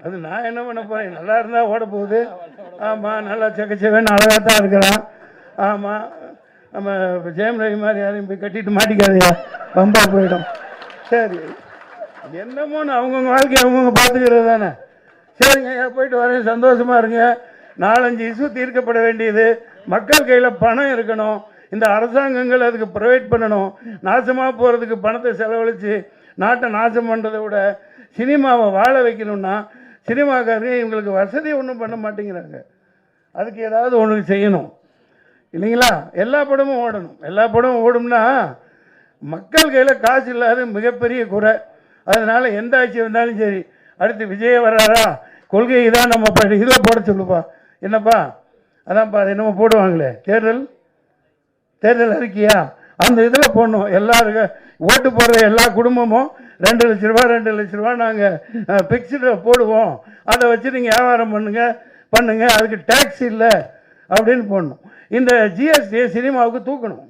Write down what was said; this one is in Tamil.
அது நான் என்ன பண்ண போகிறேன், நல்லா இருந்தால் ஓட போகுது. ஆமாம், நல்லா செக்கச்சேவன்னு அழகாக தான் இருக்கிறான். ஆமாம், நம்ம ஜெயம் ரவி மாதிரி யாரையும் போய் கட்டிட்டு மாட்டிக்காதையா, பம்பா போயிடும். சரி, என்னமோன்னு அவங்கவுங்க வாழ்க்கையை அவங்கவுங்க பார்த்துக்கிறது தானே. சரிங்க, போயிட்டு வரேன், சந்தோஷமாக இருங்க. 4-5 இஷ்யூ தீர்க்கப்பட வேண்டியது. மக்கள் கையில் பணம் இருக்கணும். இந்த அரசாங்கங்கள் அதுக்கு ப்ரொவைட் பண்ணணும். நாசமாக போகிறதுக்கு பணத்தை செலவழித்து நாட்டை நாசம் பண்ணுறதை விட சினிமாவை வாழ வைக்கணும்னா சினிமாக்காரங்க இவங்களுக்கு வசதி ஒன்றும் பண்ண மாட்டேங்கிறாங்க. அதுக்கு ஏதாவது ஒன்று செய்யணும் இல்லைங்களா? எல்லா படமும் ஓடணும். எல்லா படமும் ஓடும்னா மக்கள் கையில் காசு இல்லாத மிகப்பெரிய குறை. அதனால் எந்த ஆட்சி வந்தாலும் சரி, அடுத்து விஜய் வர்றாரா, கொள்கை தான் நம்ம இதில் போட சொல்லுப்பா. என்னப்பா அதான்ப்பா, அது என்னமோ போடுவாங்களே, தேர்தல் அறிக்கையா, அந்த இதில் போடணும். எல்லாருக்கும் ஓட்டு போடுற எல்லா குடும்பமும் 2 லட்ச ரூபா 2 லட்ச ரூபா நாங்கள் ஃபிக்ஸ்டு போடுவோம், அதை வச்சு நீங்கள் வியாபாரம் பண்ணுங்க, அதுக்கு டேக்ஸ் இல்லை அப்படின்னு போடணும். இந்த ஜிஎஸ்டியை சினிமாவுக்கு தூக்கணும்.